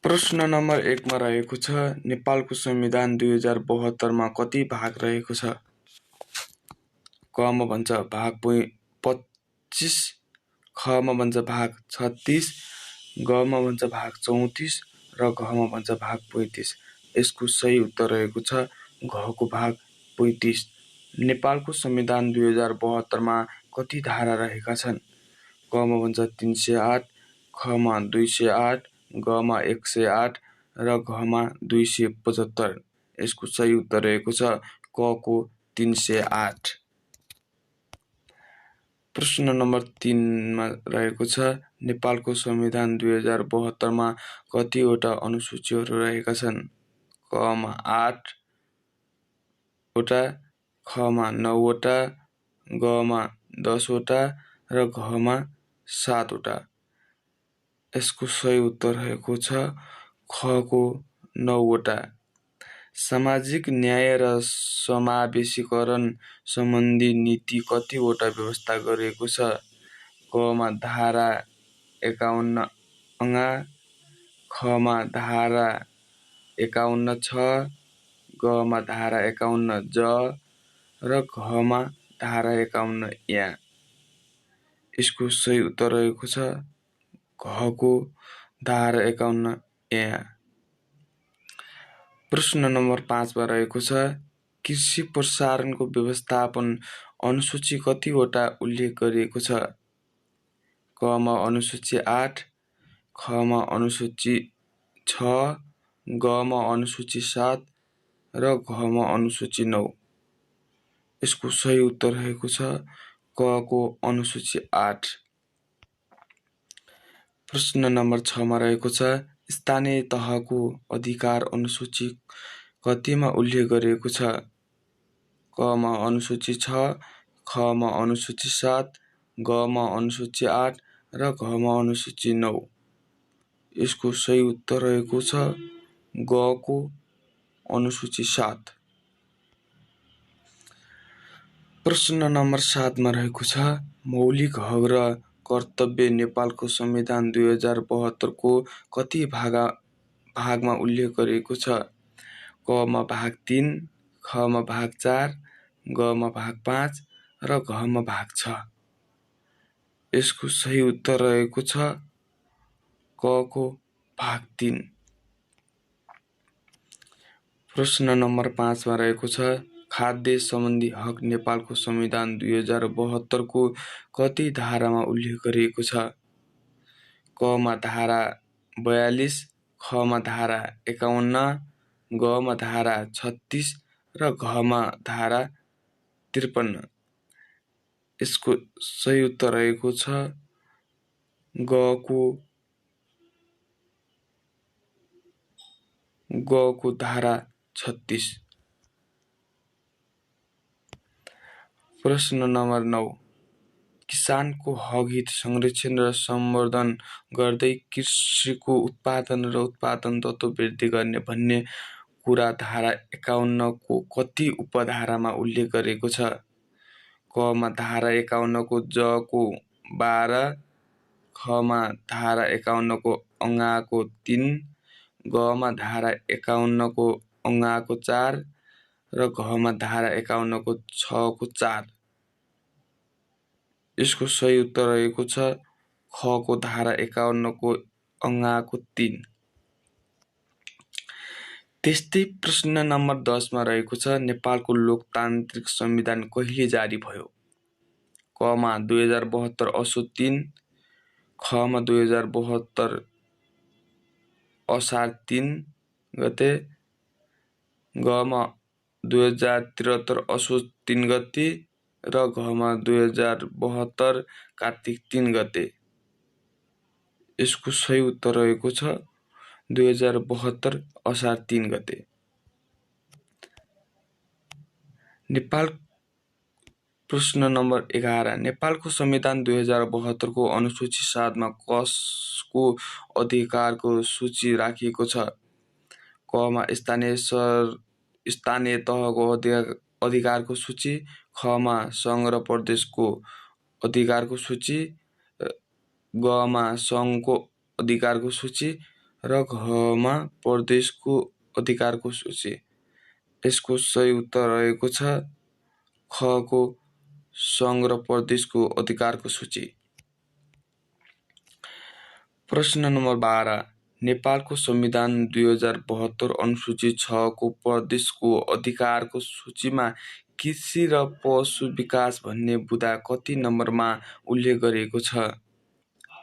प्रश्न नम्बर 1 मा रहेको छ, नेपालको संविधान 2072 मा कति भाग रहेको छ? क मा भन्छ भाग 25, ख मा भन्छ भाग 36, ग मा भन्छ भाग 34 र घ मा भन्छ भाग 35। यसको सही उत्तर रहेको छ घ को भाग 35। नेपालको संविधान 2072 मा कति धारा रहेका छन्? क मा भन्छ 308, ख मा 208, ग मा 108 र घ मा 275। यसको सही उत्तर रहेको छ क को 308। प्रश्न नम्बर 3 मा रहेको छ, नेपालको संविधान 2072 मा कतिवटा अनुसूचीहरू रहेका छन्? क मा 8 वटा, ख मा 9 वटा, ग मा 10 वटा र घ मा 7 वटा। यसको सही उत्तर रहेको छ ख को 9 वटा। सामाजिक न्याय र समावेशीकरण सम्बन्धी नीति कतिवटा व्यवस्था गरिएको छ? क मा धारा 51 ङ, ख मा धारा 51 छ, ग मा धारा 51 ज र घ मा धारा 51 या। यसको सही उत्तर रहेको छ घ को धारा 51 या। प्रश्न नम्बर 5 मा रहेको छ, कृषि प्रसारणको व्यवस्थापन अनुसूची कतिवटा उल्लेख गरिएको छ? क मा अनुसूची 8, ख मा अनुसूची 6, ग मा अनुसूची 7 र घ मा अनुसूची 9। यसको सही उत्तर रहेको छ क को अनुसूची 8। प्रश्न नम्बर 6 मा रहेको छ, स्थानीय तहको अधिकार अनुसूची कतिमा उल्लेख गरिएको छ? क मा अनुसूची 6, ख मा अनुसूची 7, ग मा अनुसूची 8 र घ मा अनुसूची 9। यसको सही उत्तर रहेको छ ग को अनुसूची 7। प्रश्न नम्बर 7 मा रहेको छ, मौलिक हक र कर्तव्य नेपालको संविधान 2072 को कति भागमा उल्लेख गरिएको छ? क मा भाग 3, ख मा भाग 4, ग मा भाग 5 र घ मा भाग 6। यसको सही उत्तर रहेको छ क को भाग 3। प्रश्न नम्बर 5 मा रहेको छ, खाद्य सम्बन्धी हक नेपालको संविधान 2072 को कति धारामा उल्लेख गरिएको छ? क मा धारा 42, ख मा धारा 51, ग मा धारा 36 र घ मा धारा 53। यसको सही उत्तर रहेको छ ग को धारा 36। प्रश्न नम्बर 9, किसानको हक हित संरक्षण र सम्वर्धन गर्दै कृषिको उत्पादन र उत्पादन तत्त्व वृद्धि गर्ने भन्ने कुरा धारा 51 को कति उपधारामा उल्लेख गरिएको छ? क मा धारा 51 को ज को 12, ख मा धारा 51 को ङ को 3, ग मा धारा 51 को ङ को 4 र घ मा धारा 51 को 6 को 4। यसको सही उत्तर रहेको छ ख को धारा 51 को ङ को 3। त्यस्तै प्रश्न नम्बर 10 मा रहेको छ, नेपालको लोकतान्त्रिक संविधान कहिले जारी भयो? क मा 2072 असोज 3, ख मा 2072 असार 3 गते, ग मा 2073 असोज 3 गते र घ मा 2072 कार्तिक 3 गते। यसको सही उत्तर रहेको छ 2072 असार 3 गते। नेपाल प्रश्न नम्बर 11, नेपालको संविधान 2072 को अनुसूची 7 मा कसको अधिकारको सूची राखिएको छ? क मा स्थानीय तहको अधिकारको सूची, ख मा सङ्घ र प्रदेशको अधिकारको सूची, ग मा सङ्घको अधिकारको सूची र घमा प्रदेशको अधिकारको सूची। यसको सही उत्तर रहेको छ खको सङ्घ र प्रदेशको अधिकारको सूची। प्रश्न नम्बर 12 नेपालको संविधान 2072 अनुसूची 6 को प्रदेशको अधिकारको सूचीमा कृषि र पशु विकास भन्ने बुँदा कति नम्बरमा उल्लेख गरिएको छ?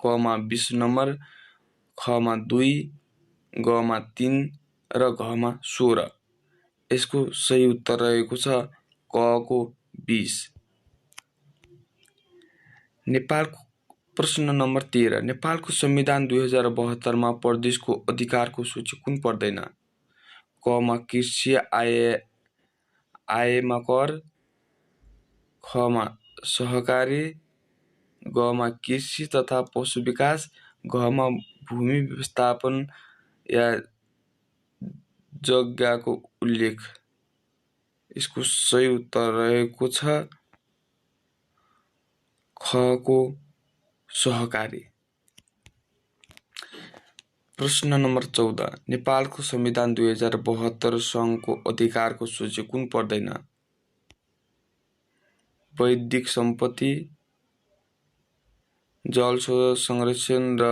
कमा 20 नम्बर, खमा 2, गमा 3 र घमा 16। यसको सही उत्तर रहेको छ कको 20। नेपालको प्रश्न नम्बर 13 नेपालको संविधान 2072 मा प्रदेशको अधिकारको सूची कुन पर्दैन? कमा कृषि आयमा कर, खमा सहकारी, गमा कृषि तथा पशु विकास, घमा भूमि व्यवस्थापन या जग्गाको उल्लेख। यसको सही उत्तर रहेको छ खको सहकारी। प्रश्न नम्बर 14 नेपालको संविधान 2072 सङ्घको अधिकारको सूची कुन पर्दैन? बौद्धिक सम्पत्ति, जलस्रोत संरक्षण र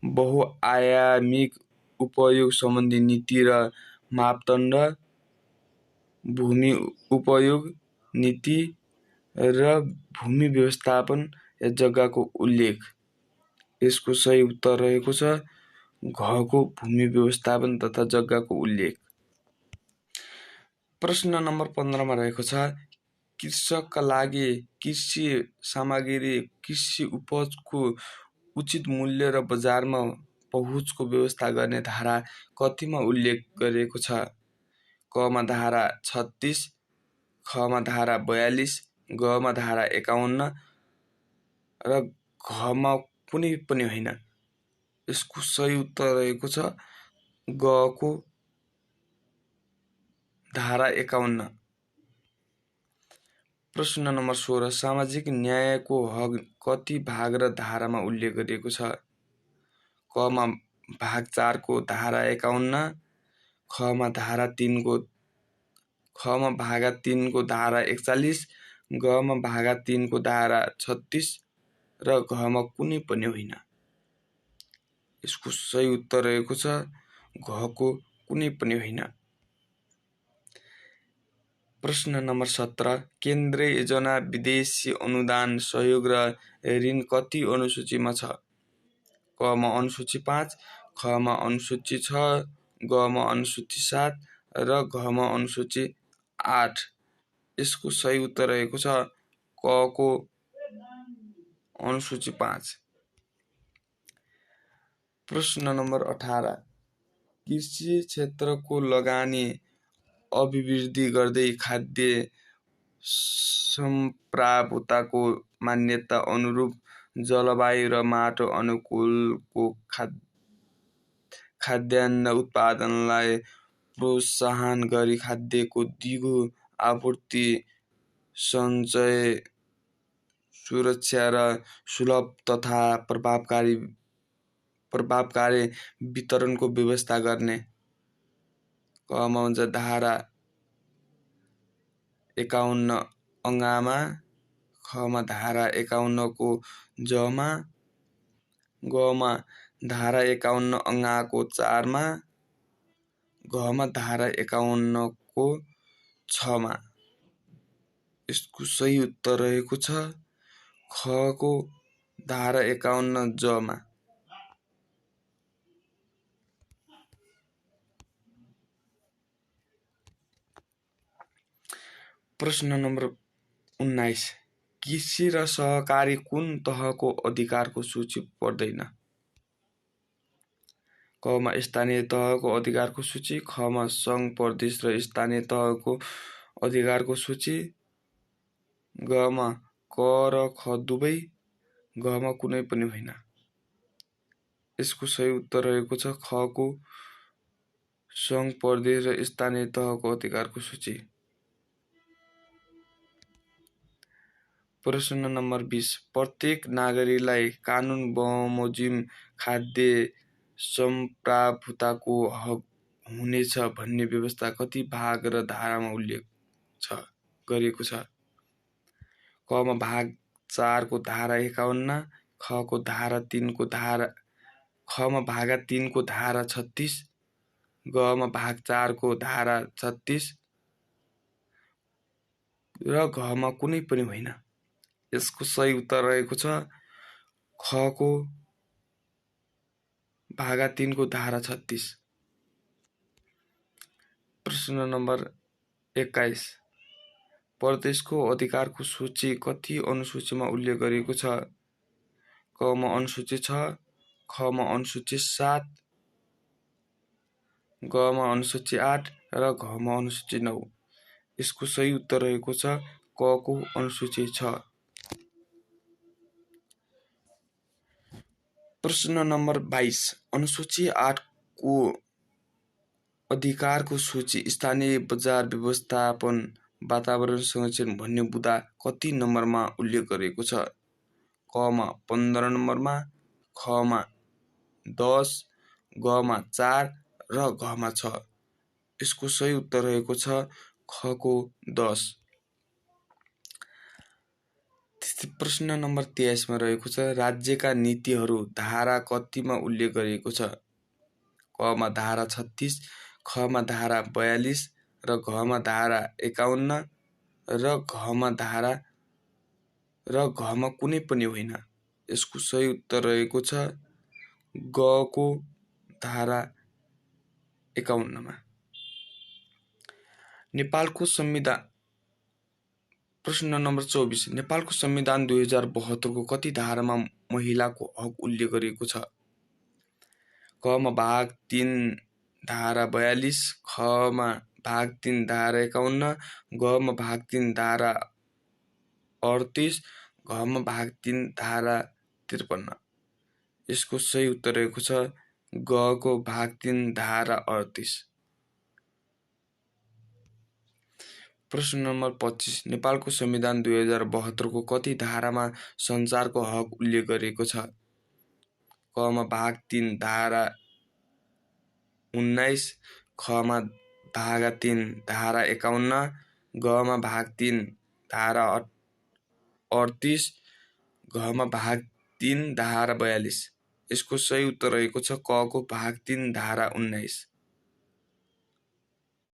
बहुआयामिक उपयोग सम्बन्धी नीति र मापदण्ड, भूमि उपयोग नीति र भूमि व्यवस्थापन या जग्गाको उल्लेख। यसको सही उत्तर रहेको छ घको भूमि व्यवस्थापन तथा जग्गाको उल्लेख। प्रश्न नम्बर 15 मा रहेको छ कृषकका लागि कृषि सामग्री, कृषि उपजको उचित मूल्य र बजारमा पहुँचको व्यवस्था गर्ने धारा कतिमा उल्लेख गरिएको छ? कमा धारा 36, खमा धारा 42, गमा धारा 51 र घमा कुनै पनि होइन। यसको सही उत्तर रहेको छ गको धारा 51। प्रश्न नम्बर 16 सामाजिक न्यायको हक कति भाग र धारामा उल्लेख गरिएको छ? कमा भाग 4 को धारा 51, खमा भागा 3 को धारा 41, गमा भागा 3 को धारा 36 र घमा कुनै पनि होइन। यसको सही उत्तर रहेको छ घको कुनै पनि होइन। प्रश्न नम्बर 17 केन्द्रीय योजना, विदेशी अनुदान, सहयोग र ऋण कति अनुसूचीमा छ? कमा अनुसूची 5, खमा अनुसूची 6, गमा अनुसूची 7 र घमा अनुसूची 8। यसको सही उत्तर रहेको छ कको अनुसूची 5। प्रश्न नम्बर 18 कृषि क्षेत्रको लगानी अभिवृद्धि गर्दै खाद्य सम्प्राप्तताको मान्यता अनुरूप जलवायु र माटो अनुकूलको खाद्यान्न उत्पादनलाई प्रोत्साहन गरी खाद्यको दिगो आपूर्ति, सञ्चय, सुरक्षा र सुलभ तथा प्रभावकारी वितरणको व्यवस्था गर्ने। कमा हुन्छ धारा 51 अङ्गामा, खमा धारा 51 को जमा, गमा धारा 51 अङ्गाको 4 मा, घमा धारा 51 को 6 मा। यसको सही उत्तर रहेको छ खको धारा 51 जमा। प्रश्न नम्बर 19 कृषि र सहकारी कुन तहको अधिकारको सूची पर्दैन? कमा स्थानीय तहको अधिकारको सूची, खमा सङ्घ, प्रदेश र स्थानीय तहको अधिकारको सूची, गमा क र ख दुवै, घमा कुनै पनि होइन। यसको सही उत्तर रहेको छ खको सङ्घ, प्रदेश र स्थानीय तहको अधिकारको सूची। प्रश्न नम्बर 20 प्रत्येक नागरिकलाई कानुन बमोजिम खाद्य सम्प्राभुताको हक हुनेछ भन्ने व्यवस्था कति भाग र धारामा उल्लेख गरिएको छ? कमा भाग 4 को धारा 51, ख को धारा 3 को धारा खमा भागा 3 को धारा 36, गमा भाग 4 को धारा 36 र घमा कुनै पनि होइन। यसको सही उत्तर रहेको छ ख को भागा 3 को धारा 36। प्रश्न नम्बर 21 प्रदेशको अधिकारको सूची कति अनुसूचीमा उल्लेख गरिएको छ? क मा अनुसूची 6, ख मा अनुसूची 7, ग मा अनुसूची 8 र घ मा अनुसूची 9। यसको सही उत्तर रहेको छ क को अनुसूची 6। प्रश्न नम्बर 22 अनुसूची 8 को अधिकारको सूची स्थानीय बजार व्यवस्थापन वातावरण संरक्षण भन्ने बुँदा कति नम्बरमा उल्लेख गरिएको छ? क मा 15 नम्बरमा, ख मा 10, ग मा 4 र घ मा 6। यसको सही उत्तर रहेको छ ख को 10। प्रश्न नम्बर 23 मा रहेको छ राज्यका नीतिहरू धारा कतिमा उल्लेख गरिएको छ? क मा धारा 36, ख मा धारा 42 र घ मा धारा 51 र घ मा कुनै पनि होइन। यसको सही उत्तर रहेको छ ग को धारा 51 मा। नेपालको संविधान प्रश्न नम्बर 24 नेपालको संविधान 2072 को कति धारामा महिलाको हक उल्लेख गरिएको छ? क मा भाग 3 धारा 42, ख मा भाग 3 धारा 51, ग मा भाग 3 धारा 38, घ मा भाग 3 धारा 53। यसको सही उत्तर रहेको छ ग को भाग 3 धारा 38। प्रश्न नम्बर 25 नेपालको संविधान 2072 को कति धारामा सञ्चारको हक उल्लेख गरिएको छ? क मा भाग 3 धारा 19, ख मा भाग 3 धारा 51, ग मा भाग 3 धारा 38, घ मा भाग 3 धारा 42। यसको सही उत्तर रहेको छ क को भाग 3 धारा 19।